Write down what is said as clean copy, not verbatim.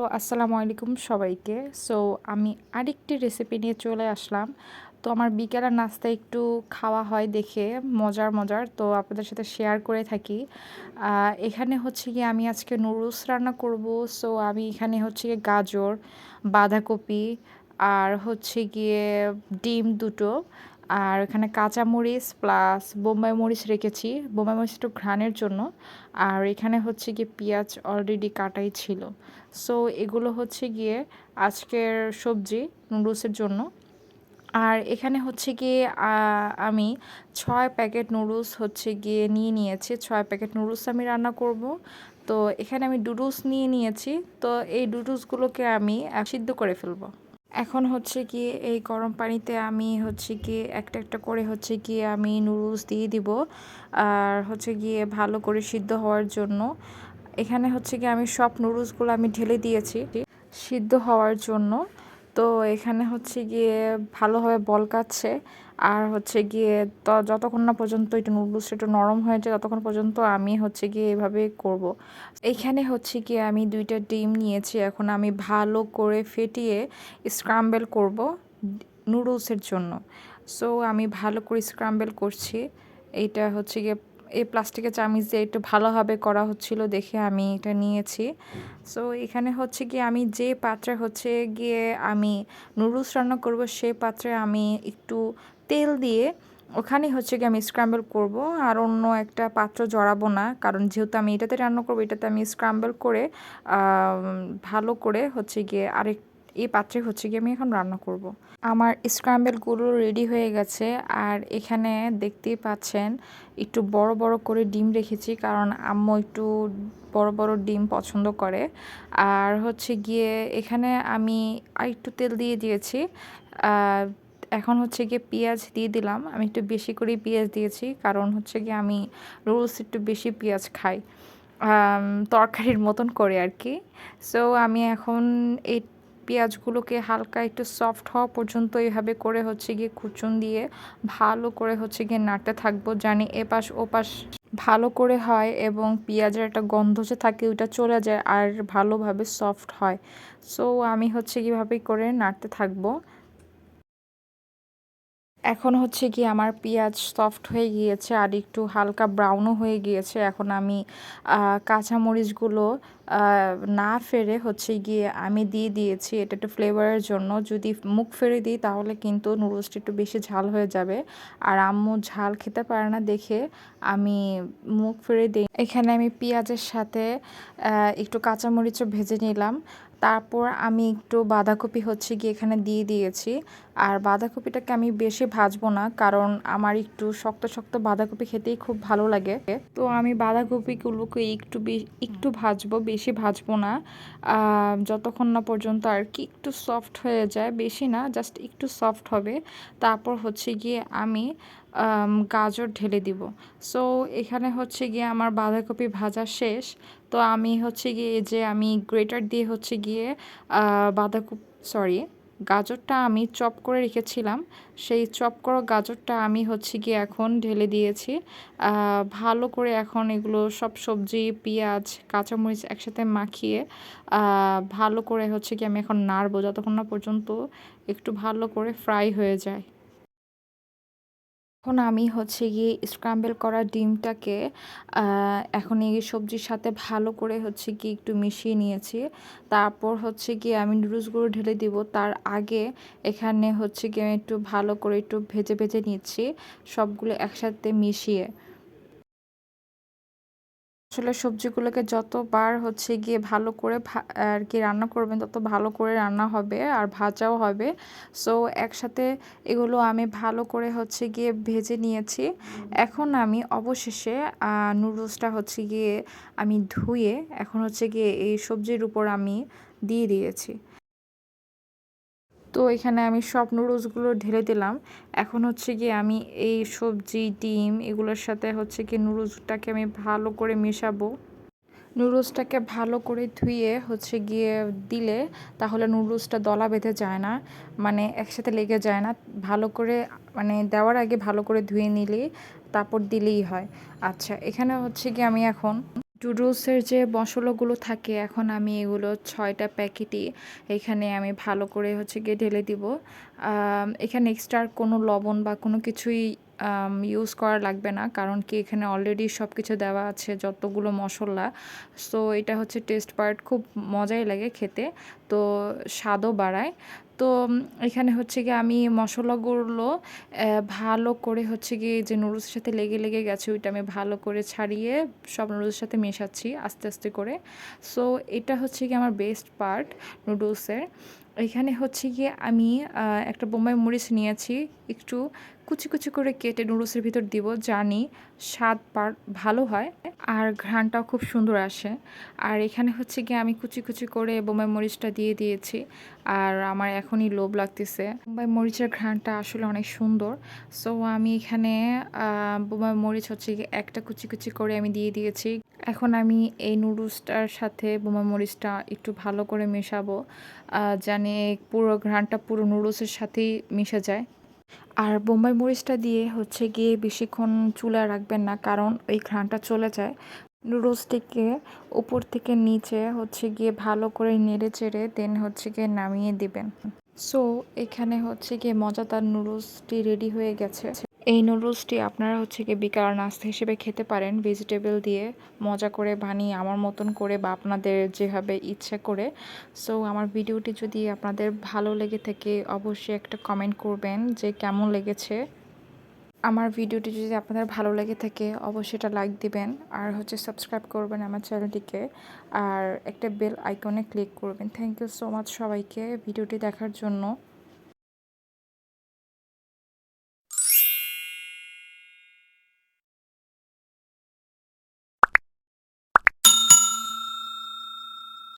Hello, আসসালামু আলাইকুম সবাইকে। সো আমি আরেকটি রেসিপি নিয়ে চলে আসলাম। তো আমার বিকেলের নাস্তা একটু খাওয়া হয় দেখে মজার মজার, তো আপনাদের সাথে শেয়ার করে থাকি। এখানে হচ্ছে গিয়ে আমি আজকে নুডলস রান্না করব। সো আমি এখানে হচ্ছে গিয়ে গাজর, বাঁধাকপি আর হচ্ছে গিয়ে ডিম দুটো, আর এখানে কাঁচামরিচ প্লাস বোম্বাই মরিচ রেখেছি, বোম্বাই মরিচ একটু ঘ্রাণের জন্য। আর এখানে হচ্ছে গিয়ে পেঁয়াজ অলরেডি কাটাই ছিল। সো এগুলো হচ্ছে গিয়ে আজকের সবজি নুডলসের জন্য। আর এখানে হচ্ছে গিয়ে আমি 6 প্যাকেট নুডলস হচ্ছে গিয়ে নিয়েছি। 6 প্যাকেট নুডলস আমি রান্না করব। তো এখানে আমি নুডলস নিয়েছি। তো এই নুডলসগুলোকে আমি সিদ্ধ করে ফেলবো। এখন হচ্ছে গিয়ে এই গরম পানিতে আমি হচ্ছে গিয়ে একটা একটা করে হচ্ছে গিয়ে আমি নুডলস দিয়ে দিব, আর হচ্ছে গিয়ে ভালো করে সিদ্ধ হওয়ার জন্য। এখানে হচ্ছে গিয়ে আমি সব নুডলসগুলো আমি ঢেলে দিয়েছি সিদ্ধ হওয়ার জন্য। তো এখানে হচ্ছে গিয়ে ভালোভাবে বলকাচ্ছে, আর হচ্ছে গিয়ে যতক্ষণ না পর্যন্ত একটু নুডলস একটু নরম হয়ে যায় ততক্ষণ পর্যন্ত আমি হচ্ছে গিয়ে এভাবে করব। এইখানে হচ্ছে গিয়ে আমি 2টা ডিম নিয়েছি, এখন আমি ভালো করে ফেটিয়ে স্ক্রাম্বেল করব নুডলসের জন্য। সো আমি ভালো করে স্ক্রাম্বেল করছি। এইটা হচ্ছে গিয়ে এই প্লাস্টিকের চামিচ দিয়ে একটু ভালোভাবে করা হচ্ছিল দেখে আমি এটা নিয়েছি। সো এখানে হচ্ছে গিয়ে আমি যে পাত্রে হচ্ছে গিয়ে আমি নুডলস রান্না করব সেই পাত্রে আমি একটু তেল দিয়ে ওখানেই হচ্ছে গিয়ে আমি স্ক্রাম্বল করব, আর অন্য একটা পাত্র জড়াবো না, কারণ যেহেতু আমি এটাতে রান্না করবো এটাতে আমি স্ক্রাম্বল করে ভালো করে হচ্ছে গিয়ে এই পাত্রে হচ্ছে গিয়ে আমি এখন রান্না করব। আমার স্ক্রাম্বলগুলো রেডি হয়ে গেছে, আর এখানে দেখতেই পাচ্ছেন একটু বড় বড় করে ডিম রেখেছি, কারণ আম্মু একটু বড় বড় ডিম পছন্দ করে। আর হচ্ছে গিয়ে এখানে আমি আরেকটু তেল দিয়ে দিয়েছি। এখন হচ্ছে গিয়ে পেঁয়াজ দিয়ে দিলাম, আমি একটু বেশি করেই পেঁয়াজ দিয়েছি, কারণ হচ্ছে গিয়ে আমি রোলস একটু বেশি পেঁয়াজ খাই, তরকারির মতন করে আর কি। সো আমি এখন এই পেঁয়াজগুলোকে হালকা একটু সফট হওয়া পর্যন্ত এইভাবে করে হচ্ছে গিয়ে কুচুন দিয়ে ভালো করে হচ্ছে গিয়ে নাড়তে থাকবো, জানি এপাশ ওপাশ ভালো করে হয় এবং পেঁয়াজের একটা গন্ধ যে থাকে ওইটা চলে যায় আর ভালোভাবে সফট হয়। সো আমি হচ্ছে কীভাবে করে নাড়তে থাকবো। এখন হচ্ছে কি আমার পেঁয়াজ সফট হয়ে গিয়েছে আর একটু হালকা ব্রাউনও হয়ে গিয়েছে। এখন আমি কাঁচামরিচগুলো না ফেলে হচ্ছে গিয়ে আমি দিয়ে দিয়েছি, এটা একটু ফ্লেভারের জন্য। যদি মুখ ফেরে দিই তাহলে কিন্তু নুডলসটা একটু বেশি ঝাল হয়ে যাবে, আর আম্মু ঝাল খেতে পারে না দেখে আমি মুখ ফেরে দিই। এখানে আমি পেঁয়াজের সাথে একটু কাঁচামরিচও ভেজে নিলাম। তারপর আমি একটু বাঁধাকপি হচ্ছে গিয়ে এখানে দিয়ে দিয়েছি। আর বাঁধাকপিটাকে আমি বেশি ভাজবো না, কারণ আমার একটু শক্ত শক্ত বাঁধাকপি খেতেই খুব ভালো লাগে। তো আমি বাঁধাকপিগুলোকে একটু ভাজবো, বেশি ভাজবো না, যতক্ষণ না পর্যন্ত আর কি একটু সফট হয়ে যায়, বেশি না, জাস্ট একটু সফট হবে। তারপর হচ্ছে গিয়ে আমি গাজর ঢেলে দিব। সো এখানে হচ্ছে গিয়ে আমার বাঁধাকপি ভাজা শেষ। তো আমি হচ্ছে গিয়ে যে আমি গ্রেটার দিয়ে হচ্ছে গিয়ে গাজরটা আমি চপ করে রেখেছিলাম, সেই চপ করা গাজরটা আমি হচ্ছে গিয়ে এখন ঢেলে দিয়েছি। ভালো করে এখন এগুলো সব সবজি পেঁয়াজ কাঁচামরিচ একসাথে মাখিয়ে ভালো করে হচ্ছে গিয়ে আমি এখন নাড়বো যতক্ষণ না পর্যন্ত একটু ভালো করে ফ্রাই হয়ে যায়। এখন আমি হচ্ছে গিয়ে স্ক্রাম্বল করা ডিমটাকে এখন এই সবজির সাথে ভালো করে হচ্ছে গিয়ে একটু মিশিয়ে নিয়েছি। তারপর হচ্ছে গিয়ে আমি নুডলসগুলো ঢেলে দিব, তার আগে এখানে হচ্ছে গিয়ে আমি একটু ভালো করে একটু ভেজে ভেজে নিচ্ছি সবগুলো একসাথে মিশিয়ে। আসলে সবজিগুলোকে যতবার হচ্ছে গিয়ে ভালো করে আর কি রান্না করবেন তত ভালো করে রান্না হবে আর ভাজাও হবে। সো একসাথে এগুলো আমি ভালো করে হচ্ছে গিয়ে ভেজে নিয়েছি। এখন আমি অবশেষে নুডলসটা হচ্ছে গিয়ে আমি ধুয়ে এখন হচ্ছে গিয়ে এই সবজির উপর আমি দিয়ে দিয়েছি। তো এখানে আমি সব নুডলসগুলো ঢেলে দিলাম। এখন হচ্ছে গিয়ে আমি এই সবজি ডিম এগুলোর সাথে হচ্ছে গিয়ে নুডলসটাকে আমি ভালো করে মেশাবো। নুডলসটাকে ভালো করে ধুয়ে হচ্ছে গিয়ে দিলে তাহলে নুডলসটা দলা বেঁধে যায় না, মানে একসাথে লেগে যায় না। ভালো করে মানে দেওয়ার আগে ভালো করে ধুয়ে নিলেই তারপর দিলেই হয়। আচ্ছা, এখানে হচ্ছে গিয়ে আমি এখন নুডলসের যে মশলাগুলো থাকে এখন আমি এগুলো 6টা প্যাকেটই এখানে আমি ভালো করে হচ্ছে গিয়ে ঢেলে দিব। এখানে এক্সট্রা কোনো লবণ বা কোনো কিছুই ইউজ করা লাগবে না, কারণ কি এখানে অলরেডি সব কিছু দেওয়া আছে যতগুলো মশলা। সো এটা হচ্ছে টেস্ট পার্ট, খুব মজাই লাগে খেতে, তো স্বাদও বাড়ায়। তো এখানে হচ্ছে গিয়ে আমি মশলাগুলো ভালো করে হচ্ছে গিয়ে যে নুডলসের সাথে লেগে লেগে গেছে ওইটা আমি ভালো করে ছাড়িয়ে সব নুডলসের সাথে মেশাচ্ছি আস্তে আস্তে করে। সো এটা হচ্ছে গিয়ে আমার বেস্ট পার্ট নুডলসের। এখানে হচ্ছে গিয়ে আমি একটা বোম্বাই মরিচ নিয়েছি, একটু কুচি কুচি করে কেটে নুডলসের ভিতর দিব, জানি স্বাদ ভালো হয় আর ঘ্রাণটাও খুব সুন্দর আসে। আর এখানে হচ্ছে গিয়ে আমি কুচি কুচি করে বোম্বাই মরিচটা দিয়ে দিয়েছি। আর আমার এখনই লোভ লাগতেছে, বোম্বাই মরিচের ঘ্রাণটা আসলে অনেক সুন্দর। সো আমি এখানে বোম্বাই মরিচ হচ্ছে গিয়ে একটা কুচি কুচি করে আমি দিয়ে দিয়েছি। এখন আমি এই নুডলসটার সাথে বোম্বাই মরিচটা একটু ভালো করে মেশাবো, জানি পুরো ঘ্রাণটা পুরো নুডলসের সাথেই মিশে যায়। আর বোম্বাই মরিচটা দিয়ে হচ্ছে গিয়ে বেশিক্ষণ চুলায় রাখবেন না, কারণ ওই ঘ্রাণটা চলে যায়। নুডলসটিকে উপর থেকে নিচে হচ্ছে গিয়ে ভালো করে নেড়ে চেড়ে দেন হচ্ছে গিয়ে নামিয়ে দিবেন। সো এখানে হচ্ছে গিয়ে মজাদার নুডলসটি রেডি হয়ে গেছে। এই নুডলসটি আপনারা হচ্ছে গিয়ে বিকাল নাস্তা হিসেবে খেতে পারেন, ভেজিটেবল দিয়ে মজা করে বানিয়ে আমার মতন করে বা আপনাদের যেভাবে ইচ্ছে করে। সো আমার ভিডিওটি যদি আপনাদের ভালো লেগে থাকে অবশ্যই একটা কমেন্ট করবেন যে কেমন লেগেছে। আমার ভিডিওটি যদি আপনাদের ভালো লেগে থাকে অবশ্যই এটা লাইক দিবেন, আর হচ্ছে সাবস্ক্রাইব করবেন আমার চ্যানেলটিকে, আর একটা বেল আইকনে ক্লিক করবেন। থ্যাংক ইউ সো মাচ সবাইকে ভিডিওটি দেখার জন্য।